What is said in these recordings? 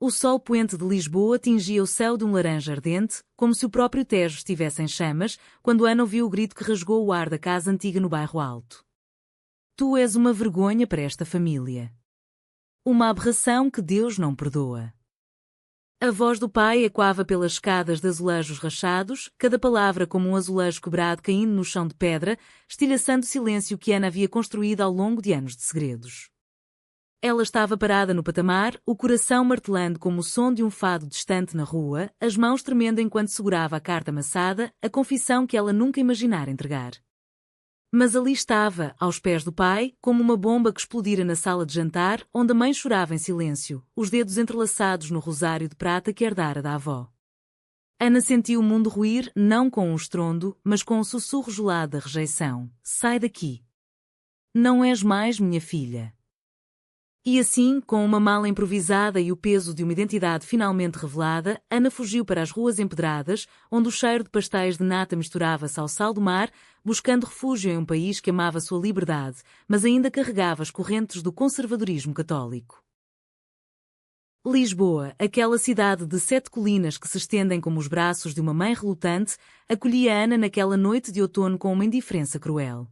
O sol poente de Lisboa tingia o céu de um laranja ardente, como se o próprio Tejo estivesse em chamas, quando Ana ouviu o grito que rasgou o ar da casa antiga no bairro Alto. Tu és uma vergonha para esta família. Uma aberração que Deus não perdoa. A voz do pai ecoava pelas escadas de azulejos rachados, cada palavra como um azulejo quebrado caindo no chão de pedra, estilhaçando o silêncio que Ana havia construído ao longo de anos de segredos. Ela estava parada no patamar, o coração martelando como o som de um fado distante na rua, as mãos tremendo enquanto segurava a carta amassada, a confissão que ela nunca imaginara entregar. Mas ali estava, aos pés do pai, como uma bomba que explodira na sala de jantar, onde a mãe chorava em silêncio, os dedos entrelaçados no rosário de prata que herdara da avó. Ana sentiu o mundo ruir, não com um estrondo, mas com um sussurro gelado da rejeição. Sai daqui. Não és mais minha filha. E assim, com uma mala improvisada e o peso de uma identidade finalmente revelada, Ana fugiu para as ruas empedradas, onde o cheiro de pastéis de nata misturava-se ao sal do mar, buscando refúgio em um país que amava sua liberdade, mas ainda carregava as correntes do conservadorismo católico. Lisboa, aquela cidade de 7 colinas que se estendem como os braços de uma mãe relutante, acolhia Ana naquela noite de outono com uma indiferença cruel.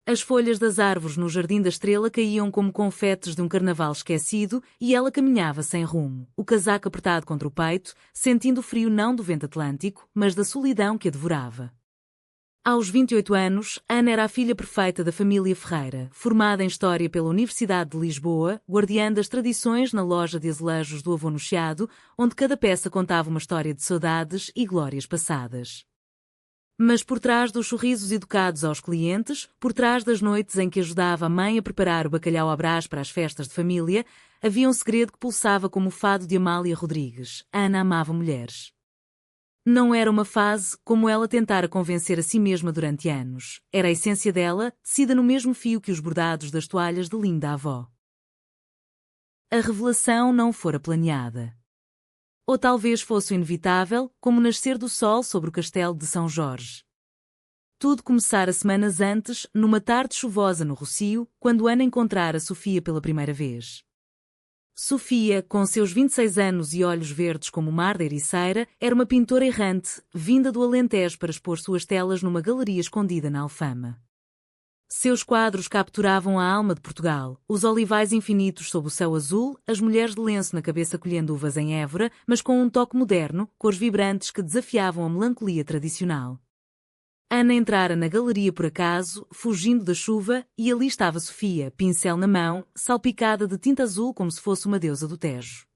As folhas das árvores no Jardim da Estrela caíam como confetes de um carnaval esquecido e ela caminhava sem rumo, o casaco apertado contra o peito, sentindo o frio não do vento atlântico, mas da solidão que a devorava. Aos 28 anos, Ana era a filha perfeita da família Ferreira, formada em História pela Universidade de Lisboa, guardiã das tradições na loja de azulejos do avô no Chiado, onde cada peça contava uma história de saudades e glórias passadas. Mas por trás dos sorrisos educados aos clientes, por trás das noites em que ajudava a mãe a preparar o bacalhau à Brás para as festas de família, havia um segredo que pulsava como o fado de Amália Rodrigues. Ana amava mulheres. Não era uma fase, como ela tentara convencer a si mesma durante anos. Era a essência dela, tecida no mesmo fio que os bordados das toalhas de linda avó. A revelação não fora planeada. Ou talvez fosse o inevitável, como o nascer do sol sobre o castelo de São Jorge. Tudo começara semanas antes, numa tarde chuvosa no Rossio, quando Ana encontrara Sofia pela primeira vez. Sofia, com seus 26 anos e olhos verdes como o mar da Ericeira, era uma pintora errante, vinda do Alentejo para expor suas telas numa galeria escondida na Alfama. Seus quadros capturavam a alma de Portugal, os olivais infinitos sob o céu azul, as mulheres de lenço na cabeça colhendo uvas em Évora, mas com um toque moderno, cores vibrantes que desafiavam a melancolia tradicional. Ana entrara na galeria por acaso, fugindo da chuva, e ali estava Sofia, pincel na mão, salpicada de tinta azul como se fosse uma deusa do Tejo.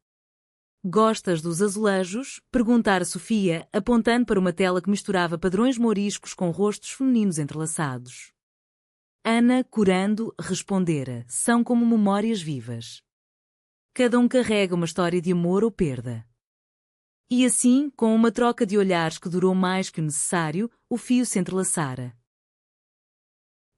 Gostas dos azulejos? Perguntara Sofia, apontando para uma tela que misturava padrões mouriscos com rostos femininos entrelaçados. Ana, corando, respondera, são como memórias vivas. Cada um carrega uma história de amor ou perda. E assim, com uma troca de olhares que durou mais que o necessário, o fio se entrelaçara.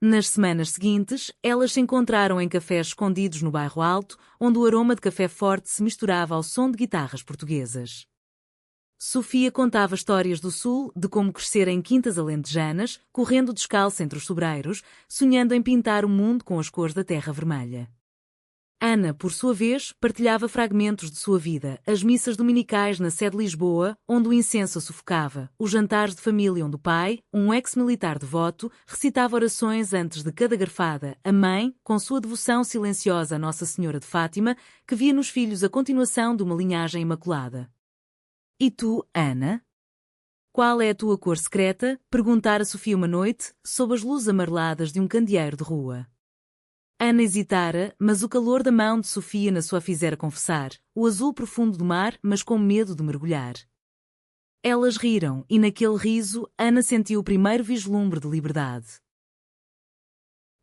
Nas semanas seguintes, elas se encontraram em cafés escondidos no bairro Alto, onde o aroma de café forte se misturava ao som de guitarras portuguesas. Sofia contava histórias do Sul, de como crescer em quintas alentejanas, correndo descalça entre os sobreiros, sonhando em pintar o mundo com as cores da terra vermelha. Ana, por sua vez, partilhava fragmentos de sua vida, as missas dominicais na sede de Lisboa, onde o incenso a sufocava, os jantares de família onde o pai, um ex-militar devoto, recitava orações antes de cada garfada, a mãe, com sua devoção silenciosa a Nossa Senhora de Fátima, que via nos filhos a continuação de uma linhagem imaculada. E tu, Ana? Qual é a tua cor secreta? Perguntara Sofia uma noite, sob as luzes amareladas de um candeeiro de rua. Ana hesitara, mas o calor da mão de Sofia na sua a fizera confessar, o azul profundo do mar, mas com medo de mergulhar. Elas riram, e naquele riso, Ana sentiu o primeiro vislumbre de liberdade.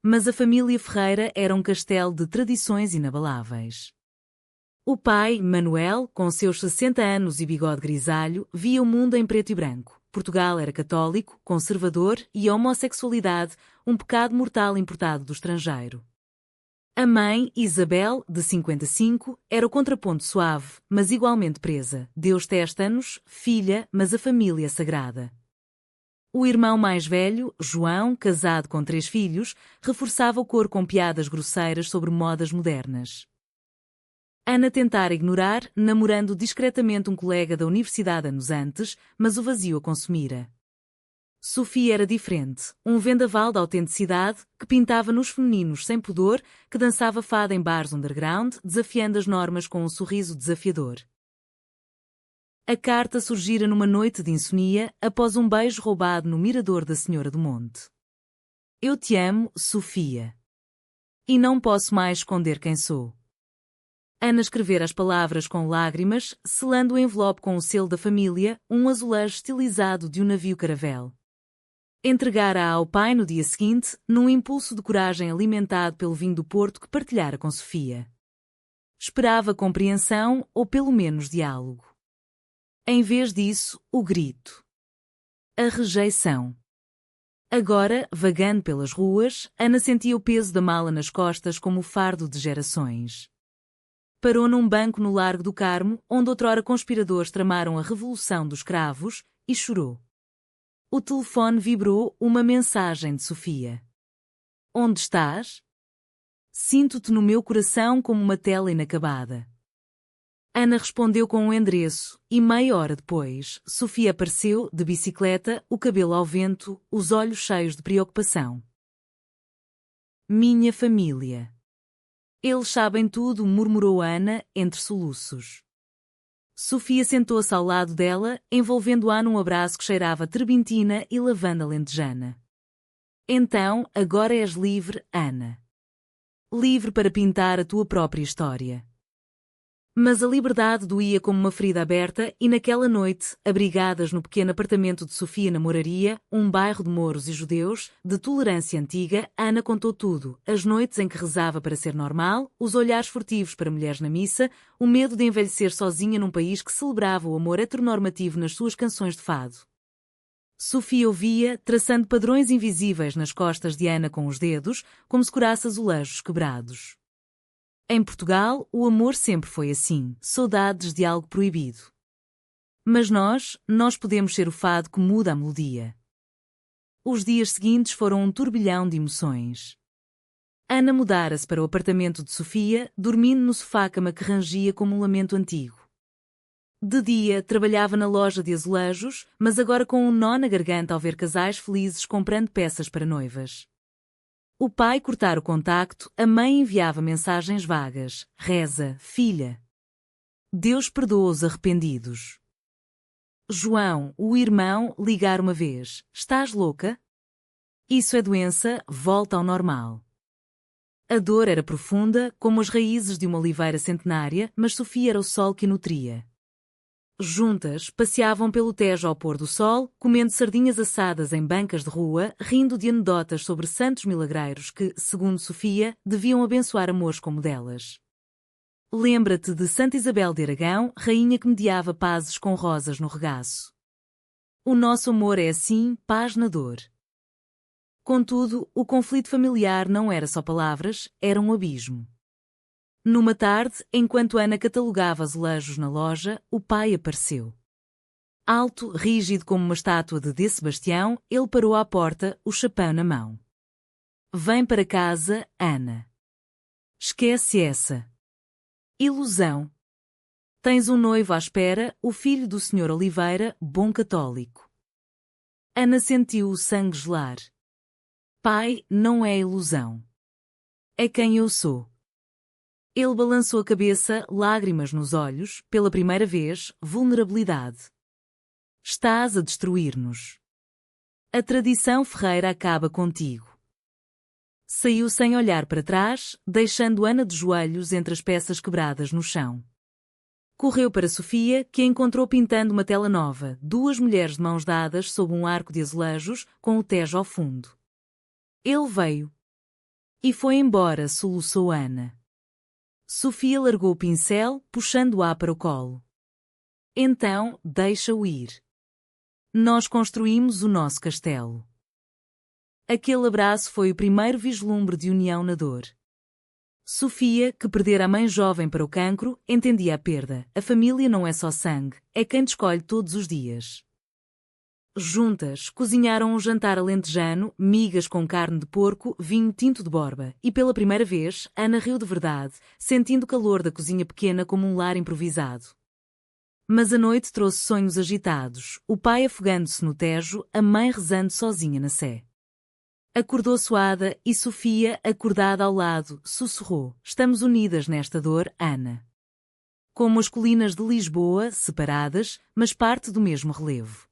Mas a família Ferreira era um castelo de tradições inabaláveis. O pai, Manuel, com seus 60 anos e bigode grisalho, via o mundo em preto e branco. Portugal era católico, conservador e a homossexualidade, um pecado mortal importado do estrangeiro. A mãe, Isabel, de 55, era o contraponto suave, mas igualmente presa. Deus testa-nos, filha, mas a família sagrada. O irmão mais velho, João, casado com 3 filhos, reforçava o cor com piadas grosseiras sobre modas modernas. Ana tentara ignorar, namorando discretamente um colega da universidade anos antes, mas o vazio a consumira. Sofia era diferente, um vendaval de autenticidade que pintava nos femininos sem pudor, que dançava fada em bares underground, desafiando as normas com um sorriso desafiador. A carta surgira numa noite de insonia, após um beijo roubado no mirador da Senhora do Monte. Eu te amo, Sofia. E não posso mais esconder quem sou. Ana escrevera as palavras com lágrimas, selando o envelope com o selo da família, um azulejo estilizado de um navio caravel. Entregara-a ao pai no dia seguinte, num impulso de coragem alimentado pelo vinho do Porto que partilhara com Sofia. Esperava compreensão ou pelo menos diálogo. Em vez disso, o grito. A rejeição. Agora, vagando pelas ruas, Ana sentia o peso da mala nas costas como o fardo de gerações. Parou num banco no Largo do Carmo, onde outrora conspiradores tramaram a revolução dos cravos, e chorou. O telefone vibrou, uma mensagem de Sofia. Onde estás? Sinto-te no meu coração como uma tela inacabada. Ana respondeu com um endereço, e meia hora depois, Sofia apareceu, de bicicleta, o cabelo ao vento, os olhos cheios de preocupação. Minha família. Eles sabem tudo, murmurou Ana, entre soluços. Sofia sentou-se ao lado dela, envolvendo-a num abraço que cheirava a terbentina e lavanda alentejana. Então, agora és livre, Ana. Livre para pintar a tua própria história. Mas a liberdade doía como uma ferida aberta e naquela noite, abrigadas no pequeno apartamento de Sofia na Moraria, um bairro de mouros e judeus, de tolerância antiga, Ana contou tudo, as noites em que rezava para ser normal, os olhares furtivos para mulheres na missa, o medo de envelhecer sozinha num país que celebrava o amor heteronormativo nas suas canções de fado. Sofia ouvia, traçando padrões invisíveis nas costas de Ana com os dedos, como se curasse azulejos quebrados. Em Portugal, o amor sempre foi assim, saudades de algo proibido. Mas nós podemos ser o fado que muda a melodia. Os dias seguintes foram um turbilhão de emoções. Ana mudara-se para o apartamento de Sofia, dormindo no sofá-cama que rangia como um lamento antigo. De dia, trabalhava na loja de azulejos, mas agora com um nó na garganta ao ver casais felizes comprando peças para noivas. O pai cortara o contacto, a mãe enviava mensagens vagas. Reza, filha. Deus perdoa os arrependidos. João, o irmão, ligar uma vez. Estás louca? Isso é doença, volta ao normal. A dor era profunda, como as raízes de uma oliveira centenária, mas Sofia era o sol que nutria. Juntas, passeavam pelo Tejo ao pôr do sol, comendo sardinhas assadas em bancas de rua, rindo de anedotas sobre santos milagreiros que, segundo Sofia, deviam abençoar amores como delas. Lembra-te de Santa Isabel de Aragão, rainha que mediava pazes com rosas no regaço. O nosso amor é assim, paz na dor. Contudo, o conflito familiar não era só palavras, era um abismo. Numa tarde, enquanto Ana catalogava azulejos na loja, o pai apareceu. Alto, rígido como uma estátua de D. Sebastião, ele parou à porta, o chapéu na mão. Vem para casa, Ana. Esquece essa ilusão. Tens um noivo à espera, o filho do Sr. Oliveira, bom católico. Ana sentiu o sangue gelar. Pai, não é ilusão. É quem eu sou. Ele balançou a cabeça, lágrimas nos olhos, pela primeira vez, vulnerabilidade. Estás a destruir-nos. A tradição ferreira acaba contigo. Saiu sem olhar para trás, deixando Ana de joelhos entre as peças quebradas no chão. Correu para Sofia, que a encontrou pintando uma tela nova, duas mulheres de mãos dadas sob um arco de azulejos, com o Tejo ao fundo. Ele veio. E foi embora, soluçou Ana. Sofia largou o pincel, puxando-a para o colo. Então, deixa-o ir. Nós construímos o nosso castelo. Aquele abraço foi o primeiro vislumbre de união na dor. Sofia, que perdera a mãe jovem para o cancro, entendia a perda. A família não é só sangue, é quem te escolhe todos os dias. Juntas, cozinharam um jantar alentejano, migas com carne de porco, vinho tinto de Borba, e pela primeira vez, Ana riu de verdade, sentindo o calor da cozinha pequena como um lar improvisado. Mas a noite trouxe sonhos agitados, o pai afogando-se no Tejo, a mãe rezando sozinha na sé. Acordou suada e Sofia, acordada ao lado, sussurrou: "Estamos unidas nesta dor, Ana." Como as colinas de Lisboa, separadas, mas parte do mesmo relevo.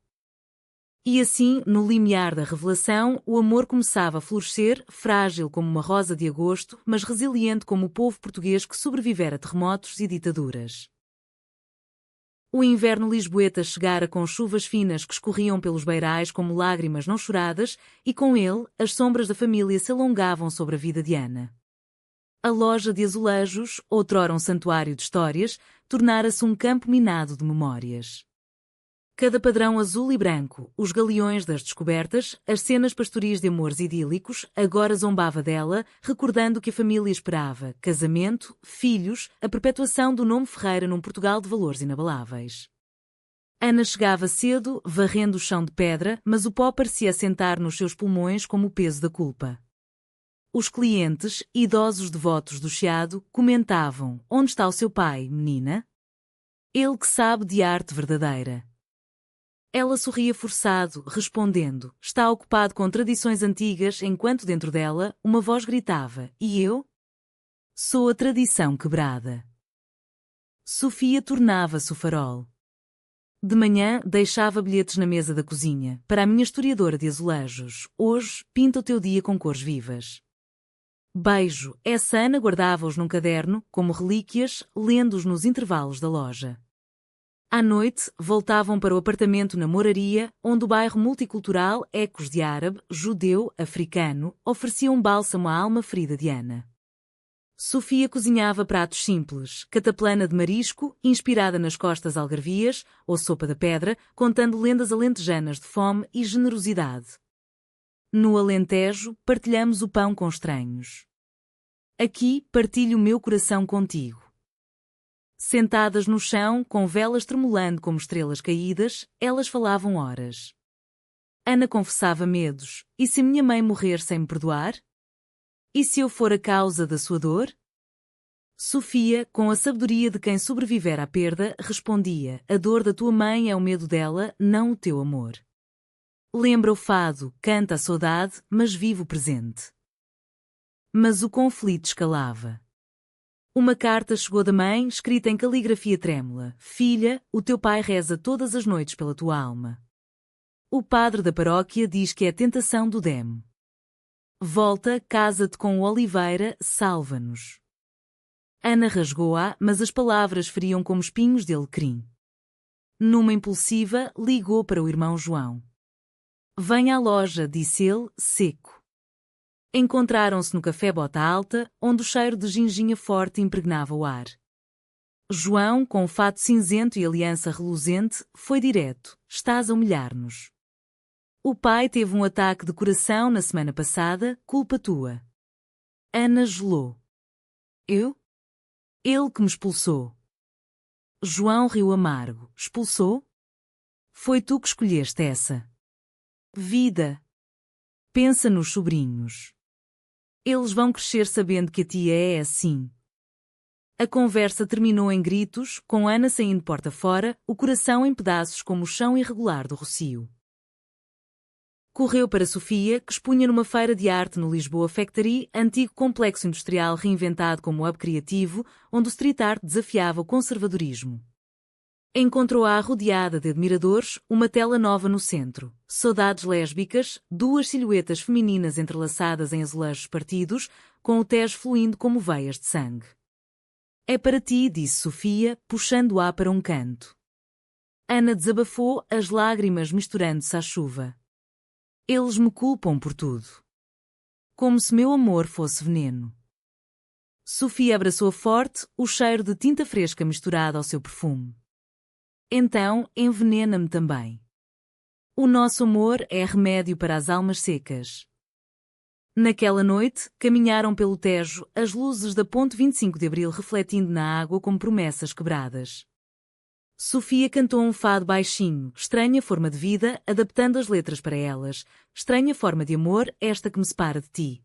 E assim, no limiar da revelação, o amor começava a florescer, frágil como uma rosa de agosto, mas resiliente como o povo português que sobrevivera a terremotos e ditaduras. O inverno lisboeta chegara com chuvas finas que escorriam pelos beirais como lágrimas não choradas, e com ele, as sombras da família se alongavam sobre a vida de Ana. A loja de azulejos, outrora um santuário de histórias, tornara-se um campo minado de memórias. Cada padrão azul e branco, os galeões das descobertas, as cenas pastoris de amores idílicos, agora zombava dela, recordando que a família esperava: casamento, filhos, a perpetuação do nome Ferreira num Portugal de valores inabaláveis. Ana chegava cedo, varrendo o chão de pedra, mas o pó parecia assentar nos seus pulmões como o peso da culpa. Os clientes, idosos devotos do Chiado, comentavam: "Onde está o seu pai, menina? Ele que sabe de arte verdadeira." Ela sorria forçado, respondendo: "Está ocupado com tradições antigas", enquanto dentro dela, uma voz gritava: "E eu? Sou a tradição quebrada." Sofia tornava-se o farol. De manhã, deixava bilhetes na mesa da cozinha: "Para a minha historiadora de azulejos, hoje, pinta o teu dia com cores vivas." Beijo, essa Ana guardava-os num caderno, como relíquias, lendo-os nos intervalos da loja. À noite, voltavam para o apartamento na Moraria, onde o bairro multicultural, ecos de árabe, judeu, africano, oferecia um bálsamo à alma ferida de Ana. Sofia cozinhava pratos simples: cataplana de marisco, inspirada nas costas algarvias, ou sopa da pedra, contando lendas alentejanas de fome e generosidade. No Alentejo, partilhamos o pão com estranhos. Aqui, partilho o meu coração contigo. Sentadas no chão, com velas tremulando como estrelas caídas, elas falavam horas. Ana confessava medos: "E se minha mãe morrer sem me perdoar? E se eu for a causa da sua dor?" Sofia, com a sabedoria de quem sobrevivera à perda, respondia: "A dor da tua mãe é o medo dela, não o teu amor. Lembra o fado, canta a saudade, mas vive o presente." Mas o conflito escalava. Uma carta chegou da mãe, escrita em caligrafia trêmula: "Filha, o teu pai reza todas as noites pela tua alma. O padre da paróquia diz que é tentação do demo. Volta, casa-te com o Oliveira, salva-nos." Ana rasgou-a, mas as palavras feriam como espinhos de alecrim. Numa impulsiva, ligou para o irmão João. "Venha à loja", disse ele, seco. Encontraram-se no café Bota Alta, onde o cheiro de ginginha forte impregnava o ar. João, com o fato cinzento e aliança reluzente, foi direto: "Estás a humilhar-nos. O pai teve um ataque de coração na semana passada, culpa tua." Ana gelou. "Eu? Ele que me expulsou." João riu amargo. "Expulsou? Foi tu que escolheste essa vida. Pensa nos sobrinhos. Eles vão crescer sabendo que a tia é assim." A conversa terminou em gritos, com Ana saindo porta fora, o coração em pedaços como o chão irregular do Rocio. Correu para Sofia, que expunha numa feira de arte no Lisboa Factory, antigo complexo industrial reinventado como hub criativo, onde o street art desafiava o conservadorismo. Encontrou-a rodeada de admiradores, uma tela nova no centro: saudades lésbicas, duas silhuetas femininas entrelaçadas em azulejos partidos, com o Tejo fluindo como veias de sangue. "É para ti", disse Sofia, puxando-a para um canto. Ana desabafou, as lágrimas misturando-se à chuva. "Eles me culpam por tudo. Como se meu amor fosse veneno." Sofia abraçou-a forte, o cheiro de tinta fresca misturado ao seu perfume. "Então, envenena-me também. O nosso amor é remédio para as almas secas." Naquela noite, caminharam pelo Tejo, as luzes da ponte 25 de Abril refletindo na água como promessas quebradas. Sofia cantou um fado baixinho, estranha forma de vida, adaptando as letras para elas. Estranha forma de amor, esta que me separa de ti.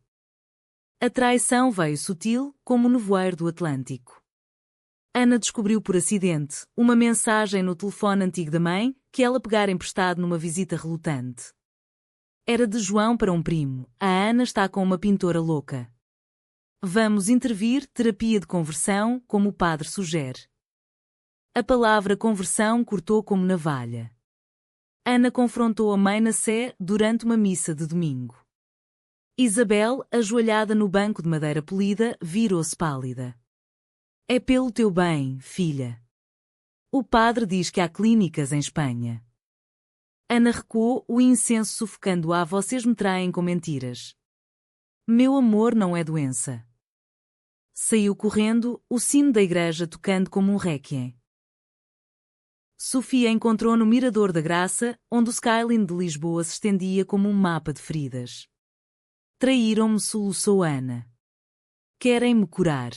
A traição veio sutil, como o nevoeiro do Atlântico. Ana descobriu por acidente uma mensagem no telefone antigo da mãe, que ela pegara emprestado numa visita relutante. Era de João para um primo. A Ana está com uma pintora louca. Vamos intervir, terapia de conversão, como o padre sugere. A palavra conversão cortou como navalha. Ana confrontou a mãe na sé durante uma missa de domingo. Isabel, ajoelhada no banco de madeira polida, virou-se pálida. É pelo teu bem, filha. O padre diz que há clínicas em Espanha. Ana recuou, o incenso sufocando-a. Vocês me traem com mentiras. Meu amor não é doença. Saiu correndo, o sino da igreja tocando como um réquiem. Sofia encontrou no Mirador da Graça, onde o skyline de Lisboa se estendia como um mapa de feridas. Traíram-me, soluçou Ana. Querem-me curar.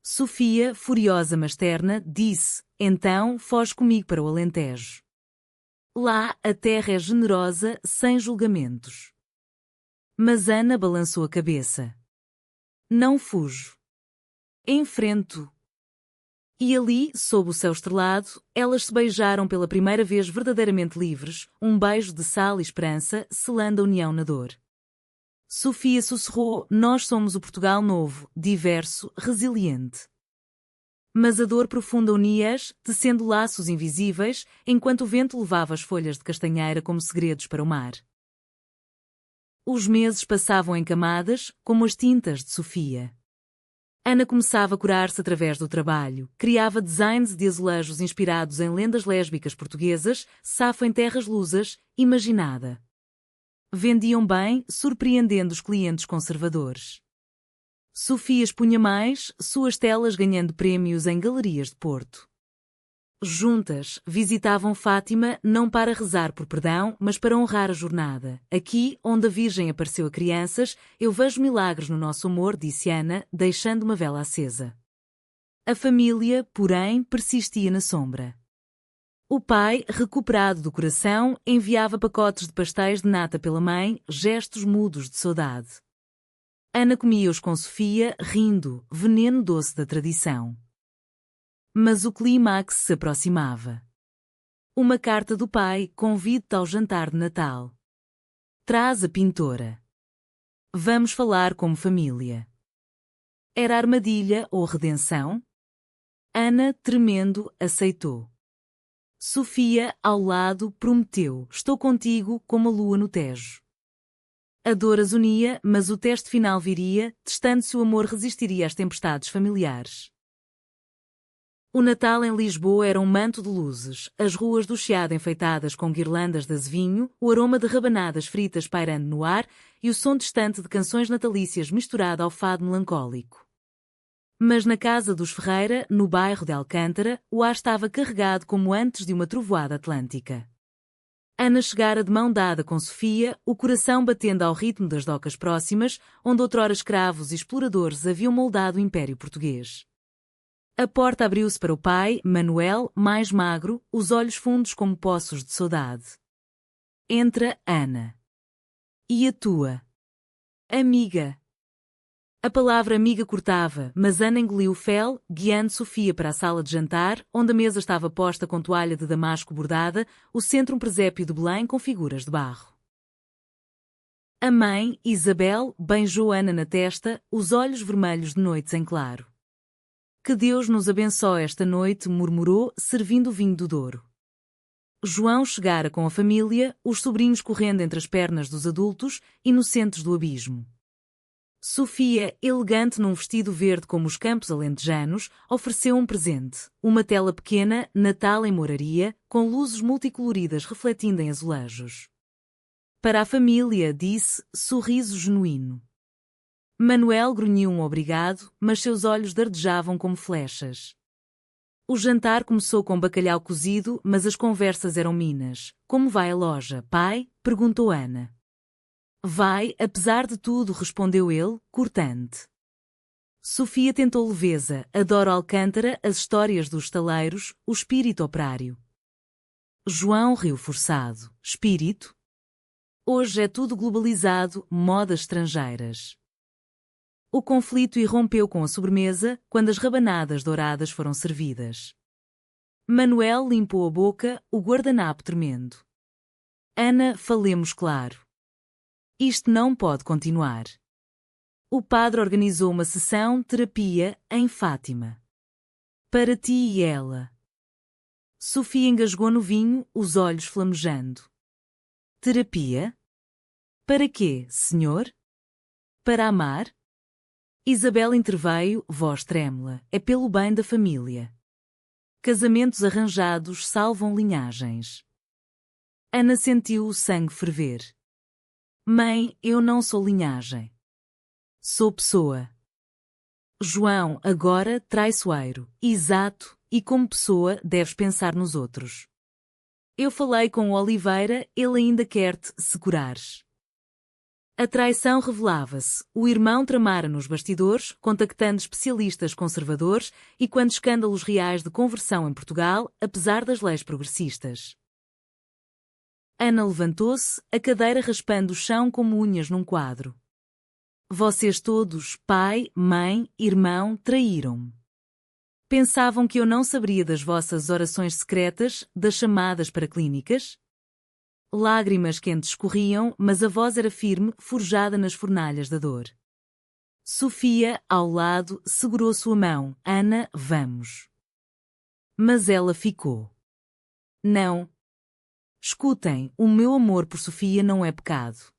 Sofia, furiosa mas terna, disse, então, foge comigo para o Alentejo. Lá, a terra é generosa, sem julgamentos. Mas Ana balançou a cabeça. Não fujo. Enfrento. E ali, sob o céu estrelado, elas se beijaram pela primeira vez verdadeiramente livres, um beijo de sal e esperança, selando a união na dor. Sofia sussurrou, nós somos o Portugal novo, diverso, resiliente. Mas a dor profunda unia-as, tecendo laços invisíveis, enquanto o vento levava as folhas de castanheira como segredos para o mar. Os meses passavam em camadas, como as tintas de Sofia. Ana começava a curar-se através do trabalho, criava designs de azulejos inspirados em lendas lésbicas portuguesas, safo em terras lusas, imaginada. Vendiam bem, surpreendendo os clientes conservadores. Sofia expunha mais, suas telas ganhando prémios em galerias de Porto. Juntas, visitavam Fátima não para rezar por perdão, mas para honrar a jornada. Aqui, onde a Virgem apareceu a crianças, eu vejo milagres no nosso amor, disse Ana, deixando uma vela acesa. A família, porém, persistia na sombra. O pai, recuperado do coração, enviava pacotes de pastéis de nata pela mãe, gestos mudos de saudade. Ana comia-os com Sofia, rindo, veneno doce da tradição. Mas o clímax se aproximava. Uma carta do pai, convide-te ao jantar de Natal. Traz a pintora. Vamos falar como família. Era armadilha ou redenção? Ana, tremendo, aceitou. Sofia, ao lado, prometeu, estou contigo como a lua no Tejo. A dor as unia, mas o teste final viria, testando se o amor resistiria às tempestades familiares. O Natal em Lisboa era um manto de luzes, as ruas do Chiado enfeitadas com guirlandas de azevinho, o aroma de rabanadas fritas pairando no ar e o som distante de canções natalícias misturado ao fado melancólico. Mas na casa dos Ferreira, no bairro de Alcântara, o ar estava carregado como antes de uma trovoada atlântica. Ana chegara de mão dada com Sofia, o coração batendo ao ritmo das docas próximas, onde outrora escravos e exploradores haviam moldado o Império Português. A porta abriu-se para o pai, Manuel, mais magro, os olhos fundos como poços de saudade. Entra, Ana. E a tua? Amiga. A palavra amiga cortava, mas Ana engoliu o fel, guiando Sofia para a sala de jantar, onde a mesa estava posta com toalha de damasco bordada, o centro um presépio de Belém com figuras de barro. A mãe, Isabel, beijou Ana na testa, os olhos vermelhos de noites em claro. Que Deus nos abençoe esta noite, murmurou, servindo o vinho do Douro. João chegara com a família, os sobrinhos correndo entre as pernas dos adultos, inocentes do abismo. Sofia, elegante num vestido verde como os campos alentejanos, ofereceu um presente, uma tela pequena, Natal em moraria, com luzes multicoloridas refletindo em azulejos. Para a família, disse, sorriso genuíno. Manuel grunhiu um obrigado, mas seus olhos dardejavam como flechas. O jantar começou com bacalhau cozido, mas as conversas eram minas. Como vai a loja, pai? Perguntou Ana. Vai, apesar de tudo, respondeu ele, cortante. Sofia tentou leveza, adora Alcântara, as histórias dos estaleiros, o espírito operário. João riu forçado. Espírito? Hoje é tudo globalizado, modas estrangeiras. O conflito irrompeu com a sobremesa, quando as rabanadas douradas foram servidas. Manuel limpou a boca, o guardanapo tremendo. Ana, falemos claro. Isto não pode continuar. O padre organizou uma sessão terapia em Fátima. Para ti e ela. Sofia engasgou no vinho, os olhos flamejando. Terapia? Para quê, senhor? Para amar? Isabel interveio, voz trêmula. É pelo bem da família. Casamentos arranjados salvam linhagens. Ana sentiu o sangue ferver. Mãe, eu não sou linhagem. Sou pessoa. João, agora, traiçoeiro. Exato, e como pessoa, deves pensar nos outros. Eu falei com o Oliveira, ele ainda quer-te, se curares. A traição revelava-se. O irmão tramara nos bastidores, contactando especialistas conservadores e quando escândalos reais de conversão em Portugal, apesar das leis progressistas. Ana levantou-se, a cadeira raspando o chão como unhas num quadro. Vocês todos, pai, mãe, irmão, traíram-me. Pensavam que eu não saberia das vossas orações secretas, das chamadas para clínicas? Lágrimas quentes escorriam, mas a voz era firme, forjada nas fornalhas da dor. Sofia, ao lado, segurou sua mão. Ana, vamos. Mas ela ficou. Não. Escutem, o meu amor por Sofia não é pecado.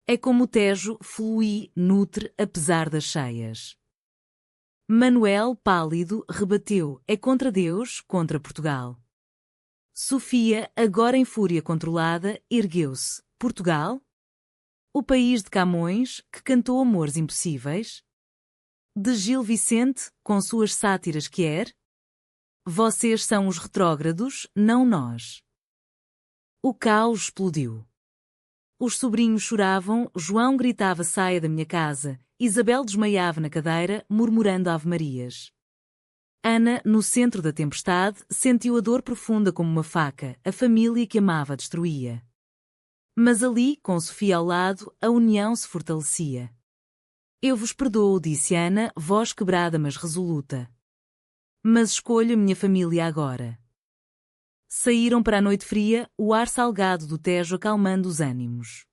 É como o Tejo, flui, nutre, apesar das cheias. Manuel, pálido, rebateu, é contra Deus, contra Portugal. Sofia, agora em fúria controlada, ergueu-se. Portugal? O país de Camões, que cantou amores impossíveis? De Gil Vicente, com suas sátiras quer? Vocês são os retrógrados, não nós. O caos explodiu. Os sobrinhos choravam, João gritava saia da minha casa, Isabel desmaiava na cadeira, murmurando ave-marias. Ana, no centro da tempestade, sentiu a dor profunda como uma faca, a família que amava destruía. Mas ali, com Sofia ao lado, a união se fortalecia. Eu vos perdoo, disse Ana, voz quebrada mas resoluta. Mas escolho a minha família agora. Saíram para a noite fria, o ar salgado do Tejo acalmando os ânimos.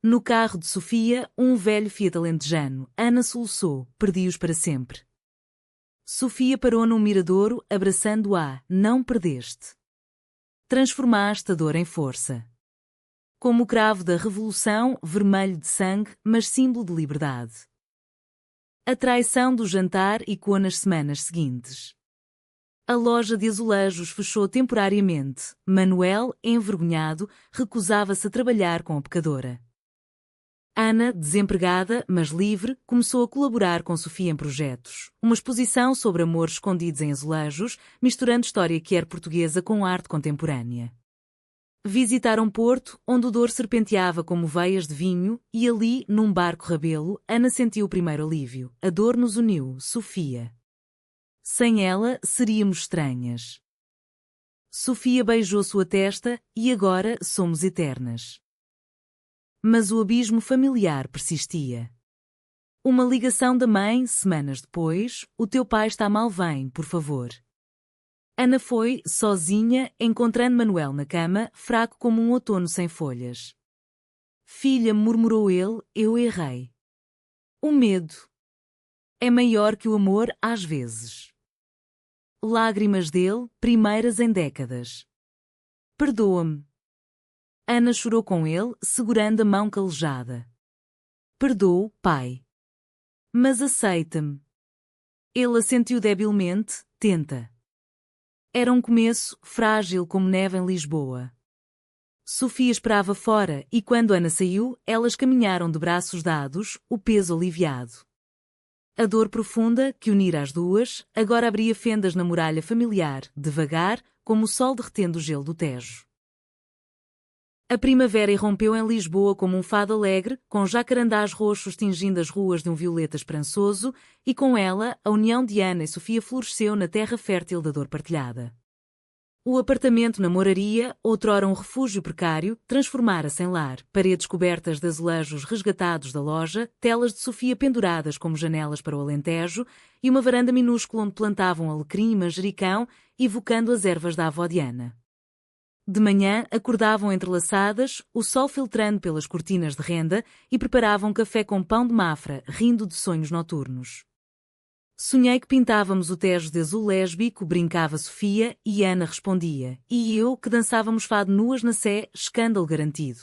No carro de Sofia, um velho Fiat alentejano, Ana soluçou, perdi-os para sempre. Sofia parou num miradouro, abraçando-a, não perdeste. Transformaste a dor em força. Como o cravo da revolução, vermelho de sangue, mas símbolo de liberdade. A traição do jantar ecoou nas semanas seguintes. A loja de azulejos fechou temporariamente. Manuel, envergonhado, recusava-se a trabalhar com a pecadora. Ana, desempregada, mas livre, começou a colaborar com Sofia em projetos. Uma exposição sobre amores escondidos em azulejos, misturando história queer portuguesa com arte contemporânea. Visitaram Porto, onde o Douro serpenteava como veias de vinho, e ali, num barco rabelo, Ana sentiu o primeiro alívio. A dor nos uniu, Sofia. Sem ela, seríamos estranhas. Sofia beijou sua testa, e agora somos eternas. Mas o abismo familiar persistia. Uma ligação da mãe, semanas depois, o teu pai está mal, vem, por favor. Ana foi, sozinha, encontrando Manuel na cama, fraco como um outono sem folhas. Filha, murmurou ele, eu errei. O medo é maior que o amor, às vezes. Lágrimas dele, primeiras em décadas. Perdoa-me. Ana chorou com ele, segurando a mão calejada. Perdoo, pai. Mas aceita-me. Ele assentiu debilmente, tenta. Era um começo, frágil como neve em Lisboa. Sofia esperava fora, e quando Ana saiu, elas caminharam de braços dados, o peso aliviado. A dor profunda, que unira as duas, agora abria fendas na muralha familiar, devagar, como o sol derretendo o gelo do Tejo. A primavera irrompeu em Lisboa como um fado alegre, com jacarandás roxos tingindo as ruas de um violeta esperançoso, e com ela, a união de Ana e Sofia floresceu na terra fértil da dor partilhada. O apartamento na Moraria, outrora um refúgio precário, transformara-se em lar, paredes cobertas de azulejos resgatados da loja, telas de Sofia penduradas como janelas para o Alentejo, e uma varanda minúscula onde plantavam alecrim e manjericão, evocando as ervas da avó de Ana. De manhã, acordavam entrelaçadas, o sol filtrando pelas cortinas de renda, e preparavam café com pão de mafra, rindo de sonhos noturnos. Sonhei que pintávamos o Tejo de azul lésbico, brincava Sofia, e Ana respondia, e eu que dançávamos fado nuas na Sé, escândalo garantido.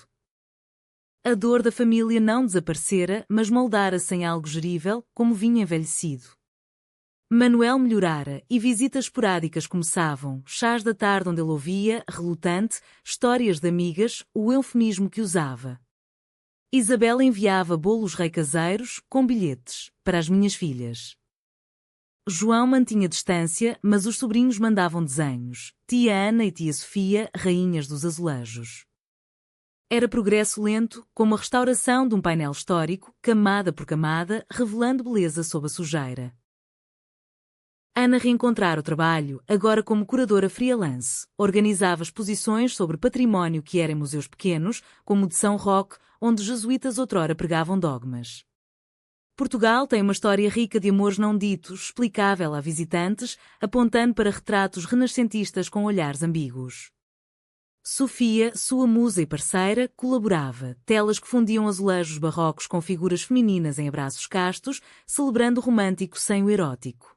A dor da família não desaparecera, mas moldara-se em algo gerível, como vinho envelhecido. Manuel melhorara, e visitas esporádicas começavam, chás da tarde onde ele ouvia, relutante, histórias de amigas, o eufemismo que usava. Isabel enviava bolos rei caseiros, com bilhetes, para as minhas filhas. João mantinha distância, mas os sobrinhos mandavam desenhos, tia Ana e tia Sofia, rainhas dos azulejos. Era progresso lento, como a restauração de um painel histórico, camada por camada, revelando beleza sob a sujeira. Ana reencontrara o trabalho, agora como curadora freelance. Organizava exposições sobre património que era em museus pequenos, como o de São Roque, onde jesuítas outrora pregavam dogmas. Portugal tem uma história rica de amores não ditos, explicável a visitantes, apontando para retratos renascentistas com olhares ambíguos. Sofia, sua musa e parceira, colaborava, telas que fundiam azulejos barrocos com figuras femininas em abraços castos, celebrando o romântico sem o erótico.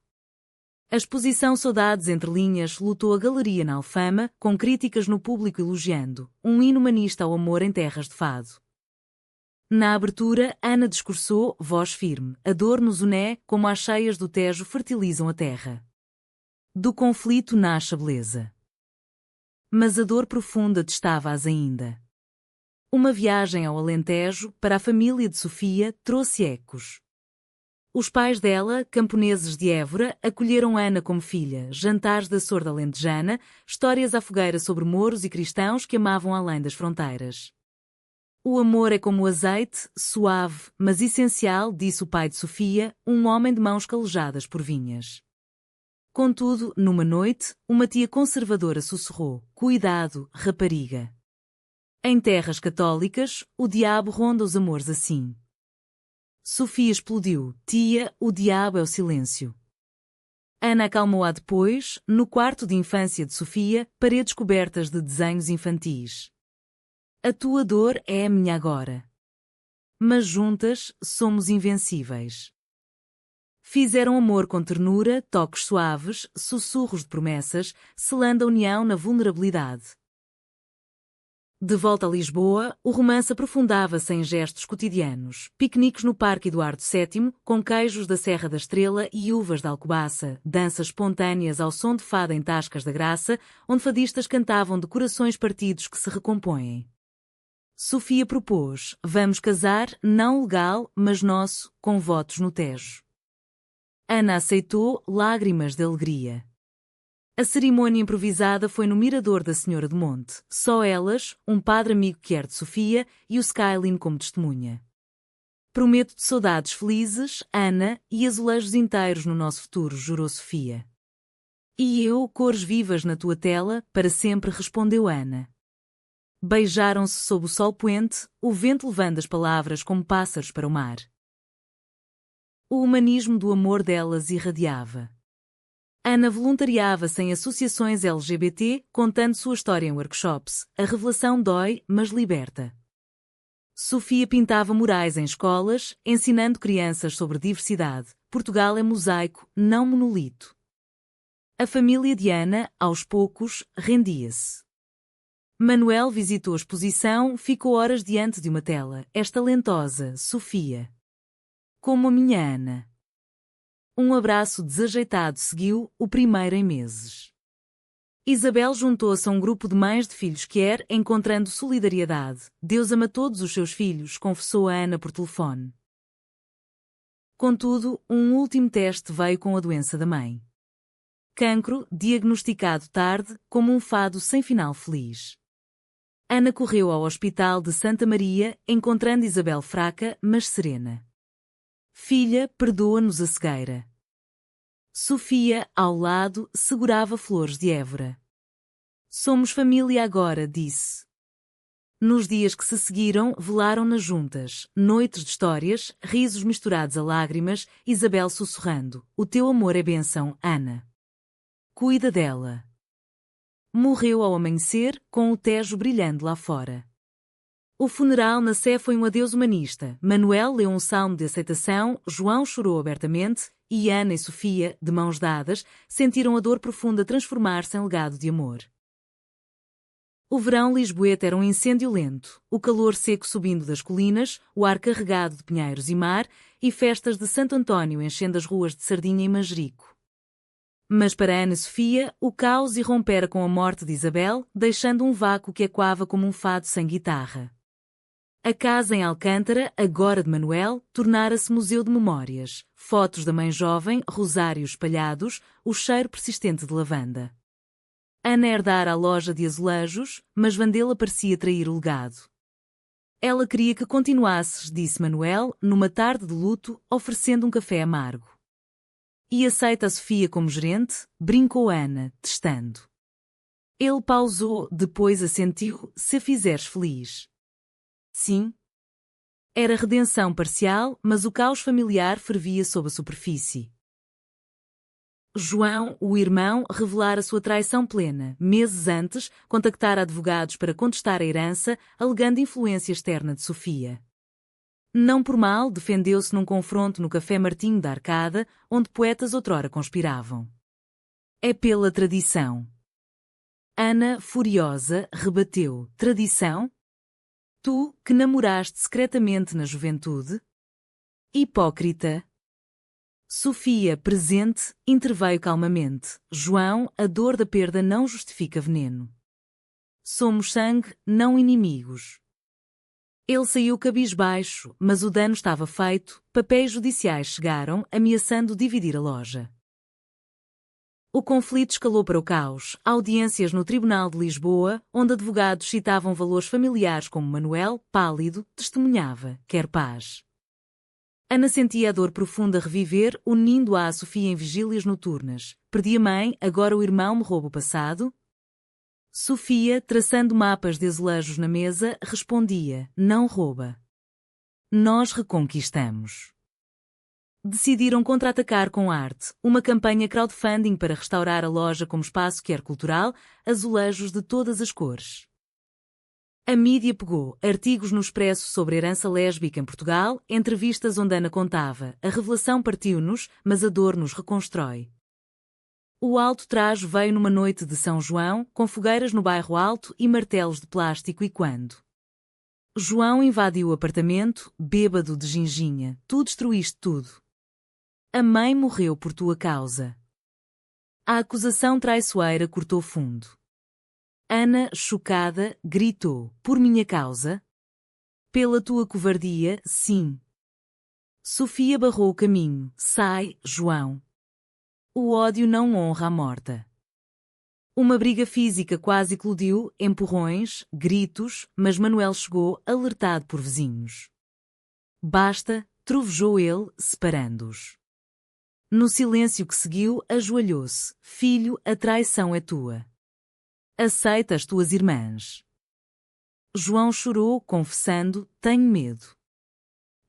A exposição Saudades entre Linhas lotou a galeria na Alfama, com críticas no público elogiando, um hino humanista ao amor em terras de fado. Na abertura, Ana discursou, voz firme, a dor nos une, como as cheias do Tejo fertilizam a terra. Do conflito nasce a beleza. Mas a dor profunda testava-as ainda. Uma viagem ao Alentejo, para a família de Sofia, trouxe ecos. Os pais dela, camponeses de Évora, acolheram Ana como filha, jantares da sorda alentejana, histórias à fogueira sobre mouros e cristãos que amavam além das fronteiras. O amor é como o azeite, suave, mas essencial, disse o pai de Sofia, um homem de mãos calejadas por vinhas. Contudo, numa noite, uma tia conservadora sussurrou, cuidado, rapariga. Em terras católicas, o diabo ronda os amores assim. Sofia explodiu. Tia, o diabo é o silêncio. Ana acalmou-a depois, no quarto de infância de Sofia, paredes cobertas de desenhos infantis. A tua dor é a minha agora. Mas juntas, somos invencíveis. Fizeram amor com ternura, toques suaves, sussurros de promessas, selando a união na vulnerabilidade. De volta a Lisboa, o romance aprofundava-se em gestos cotidianos, piqueniques no Parque Eduardo VII, com queijos da Serra da Estrela e uvas da Alcobaça, danças espontâneas ao som de fado em Tascas da Graça, onde fadistas cantavam de corações partidos que se recompõem. Sofia propôs, vamos casar, não legal, mas nosso, com votos no Tejo. Ana aceitou, lágrimas de alegria. A cerimônia improvisada foi no Mirador da Senhora do Monte, só elas, um padre amigo que era de Sofia e o Skylin como testemunha. Prometo-te saudades felizes, Ana, e azulejos inteiros no nosso futuro, jurou Sofia. E eu, cores vivas na tua tela, para sempre, respondeu Ana. Beijaram-se sob o sol poente, o vento levando as palavras como pássaros para o mar. O humanismo do amor delas irradiava. Ana voluntariava-se em associações LGBT, contando sua história em workshops. A revelação dói, mas liberta. Sofia pintava murais em escolas, ensinando crianças sobre diversidade. Portugal é mosaico, não monolito. A família de Ana, aos poucos, rendia-se. Manuel visitou a exposição, ficou horas diante de uma tela. És talentosa, Sofia. Como a minha Ana. Um abraço desajeitado seguiu, o primeiro em meses. Isabel juntou-se a um grupo de mães de filhos quer, encontrando solidariedade. Deus ama todos os seus filhos, confessou a Ana por telefone. Contudo, um último teste veio com a doença da mãe. Cancro, diagnosticado tarde, como um fado sem final feliz. Ana correu ao hospital de Santa Maria, encontrando Isabel fraca, mas serena. Filha, perdoa-nos a cegueira. Sofia, ao lado, segurava flores de Évora. Somos família agora, disse. Nos dias que se seguiram, velaram-nas juntas, noites de histórias, risos misturados a lágrimas, Isabel sussurrando: o teu amor é bênção, Ana. Cuida dela. Morreu ao amanhecer, com o Tejo brilhando lá fora. O funeral na Sé foi um adeus humanista. Manuel leu um salmo de aceitação, João chorou abertamente, e Ana e Sofia, de mãos dadas, sentiram a dor profunda transformar-se em legado de amor. O verão lisboeta era um incêndio lento, o calor seco subindo das colinas, o ar carregado de pinheiros e mar, e festas de Santo António enchendo as ruas de Sardinha e Manjerico. Mas para Ana e Sofia, o caos irrompera com a morte de Isabel, deixando um vácuo que ecoava como um fado sem guitarra. A casa em Alcântara, agora de Manuel, tornara-se museu de memórias, fotos da mãe jovem, rosários espalhados, o cheiro persistente de lavanda. Ana herdara a loja de azulejos, mas Vandela parecia trair o legado. Ela queria que continuasses, disse Manuel, numa tarde de luto, oferecendo um café amargo. E aceita a Sofia como gerente? Brincou Ana, testando. Ele pausou, depois assentiu, se a fizeres feliz. Sim. Era redenção parcial, mas o caos familiar fervia sob a superfície. João, o irmão, revelara sua traição plena. Meses antes, contactara advogados para contestar a herança, alegando influência externa de Sofia. Não por mal, defendeu-se num confronto no Café Martinho da Arcada, onde poetas outrora conspiravam. É pela tradição. Ana, furiosa, rebateu: tradição? Tu, que namoraste secretamente na juventude? Hipócrita! Sofia, presente, interveio calmamente. João, a dor da perda não justifica veneno. Somos sangue, não inimigos. Ele saiu cabisbaixo, mas o dano estava feito, papéis judiciais chegaram, ameaçando dividir a loja. O conflito escalou para o caos, audiências no Tribunal de Lisboa, onde advogados citavam valores familiares como Manuel, pálido, testemunhava: quer paz. Ana sentia a dor profunda reviver, unindo-a à Sofia em vigílias noturnas. Perdi a mãe, agora o irmão me rouba o passado? Sofia, traçando mapas de azulejos na mesa, respondia: não rouba. Nós reconquistamos. Decidiram contra-atacar com arte, uma campanha crowdfunding para restaurar a loja como espaço quer-cultural, azulejos de todas as cores. A mídia pegou, artigos no Expresso sobre a herança lésbica em Portugal, entrevistas onde Ana contava: a revelação partiu-nos, mas a dor nos reconstrói. O alto trajo veio numa noite de São João, com fogueiras no bairro Alto e martelos de plástico e quando João invadiu o apartamento, bêbado de ginginha: tu destruíste tudo. A mãe morreu por tua causa. A acusação traiçoeira cortou fundo. Ana, chocada, gritou: por minha causa? Pela tua covardia, sim. Sofia barrou o caminho: sai, João. O ódio não honra a morta. Uma briga física quase eclodiu, empurrões, gritos, mas Manuel chegou, alertado por vizinhos. Basta, trovejou ele, separando-os. No silêncio que seguiu, ajoelhou-se: filho, a traição é tua. Aceita as tuas irmãs. João chorou, confessando: tenho medo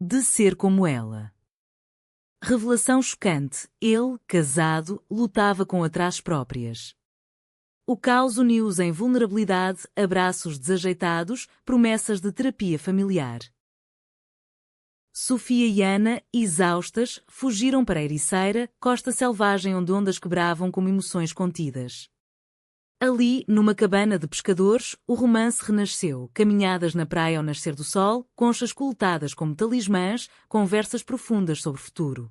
de ser como ela. Revelação chocante: ele, casado, lutava com atrás próprias. O caos uniu-os em vulnerabilidade, abraços desajeitados, promessas de terapia familiar. Sofia e Ana, exaustas, fugiram para a Ericeira, costa selvagem onde ondas quebravam como emoções contidas. Ali, numa cabana de pescadores, o romance renasceu, caminhadas na praia ao nascer do sol, conchas coletadas como talismãs, conversas profundas sobre o futuro.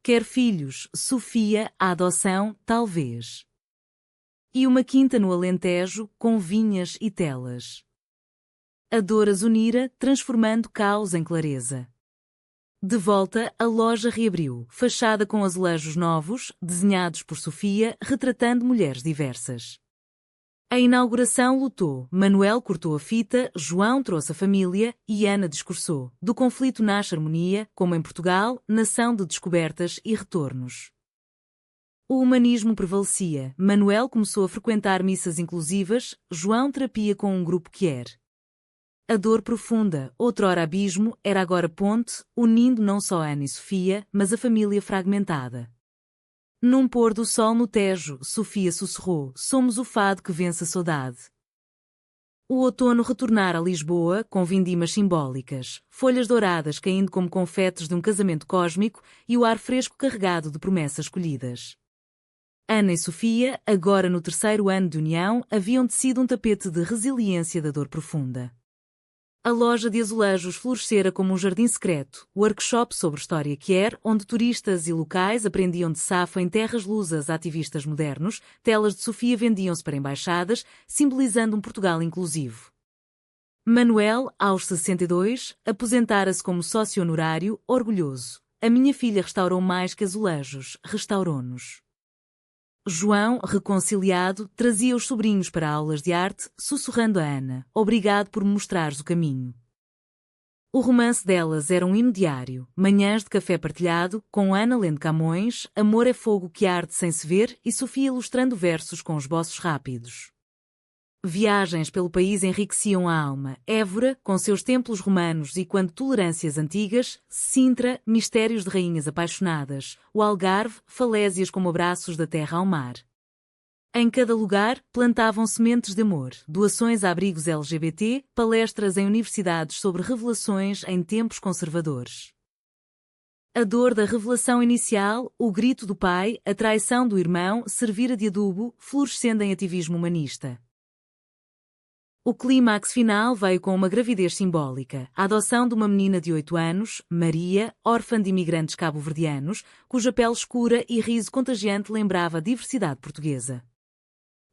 Quer filhos, Sofia, a adoção, talvez. E uma quinta no Alentejo, com vinhas e telas. A dor as unira, transformando caos em clareza. De volta, a loja reabriu, fachada com azulejos novos, desenhados por Sofia, retratando mulheres diversas. A inauguração lutou, Manuel cortou a fita, João trouxe a família e Ana discursou. Do conflito nasce harmonia, como em Portugal, nação de descobertas e retornos. O humanismo prevalecia, Manuel começou a frequentar missas inclusivas, João terapia com um grupo queer. A dor profunda, outrora abismo, era agora ponte, unindo não só Ana e Sofia, mas a família fragmentada. Num pôr do sol no Tejo, Sofia sussurrou, somos o fado que vence a saudade. O outono retornara a Lisboa, com vindimas simbólicas, folhas douradas caindo como confetes de um casamento cósmico e o ar fresco carregado de promessas colhidas. Ana e Sofia, agora no terceiro ano de união, haviam tecido um tapete de resiliência da dor profunda. A loja de azulejos florescera como um jardim secreto, workshop sobre história queer, onde turistas e locais aprendiam de Safo em terras lusas a ativistas modernos, telas de Sofia vendiam-se para embaixadas, simbolizando um Portugal inclusivo. Manuel, aos 62, aposentara-se como sócio honorário, orgulhoso. A minha filha restaurou mais que azulejos, restaurou-nos. João, reconciliado, trazia os sobrinhos para aulas de arte, sussurrando a Ana, obrigado por me mostrares o caminho. O romance delas era um hino diário, manhãs de café partilhado, com Ana lendo Camões, Amor é fogo que arde sem se ver e Sofia ilustrando versos com esboços rápidos. Viagens pelo país enriqueciam a alma, Évora, com seus templos romanos e quando tolerâncias antigas, Sintra, mistérios de rainhas apaixonadas, o Algarve, falésias como abraços da terra ao mar. Em cada lugar, plantavam sementes de amor, doações a abrigos LGBT, palestras em universidades sobre revelações em tempos conservadores. A dor da revelação inicial, o grito do pai, a traição do irmão, servira de adubo, florescendo em ativismo humanista. O clímax final veio com uma gravidez simbólica, a adoção de uma menina de 8 anos, Maria, órfã de imigrantes cabo-verdianos, cuja pele escura e riso contagiante lembrava a diversidade portuguesa.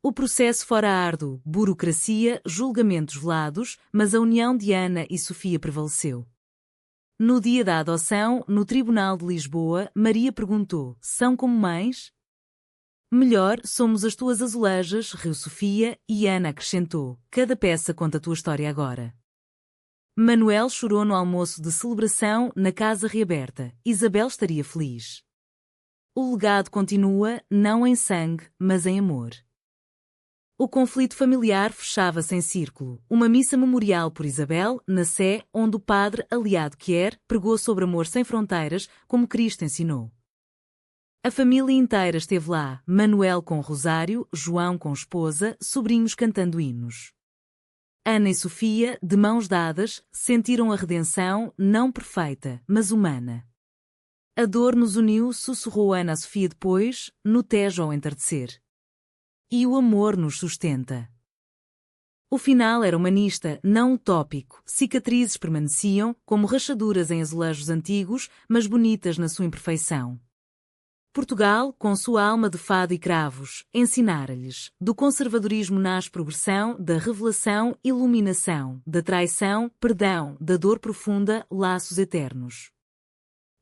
O processo fora árduo, burocracia, julgamentos velados, mas a união de Ana e Sofia prevaleceu. No dia da adoção, no Tribunal de Lisboa, Maria perguntou, são como mães? Melhor, somos as tuas azulejas, riu Sofia, e Ana acrescentou, cada peça conta a tua história agora. Manuel chorou no almoço de celebração na casa reaberta, Isabel estaria feliz. O legado continua, não em sangue, mas em amor. O conflito familiar fechava-se em círculo, uma missa memorial por Isabel, na Sé, onde o padre, aliado queer, pregou sobre amor sem fronteiras, como Cristo ensinou. A família inteira esteve lá, Manuel com rosário, João com esposa, sobrinhos cantando hinos. Ana e Sofia, de mãos dadas, sentiram a redenção, não perfeita, mas humana. A dor nos uniu, sussurrou Ana a Sofia depois, no Tejo ao entardecer. E o amor nos sustenta. O final era humanista, não utópico, cicatrizes permaneciam, como rachaduras em azulejos antigos, mas bonitas na sua imperfeição. Portugal, com sua alma de fado e cravos, ensinara-lhes. Do conservadorismo nasce progressão, da revelação, iluminação, da traição, perdão, da dor profunda, laços eternos.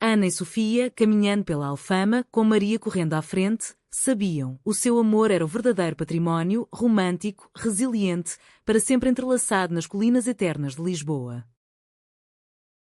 Ana e Sofia, caminhando pela Alfama, com Maria correndo à frente, sabiam, o seu amor era o verdadeiro património, romântico, resiliente, para sempre entrelaçado nas colinas eternas de Lisboa.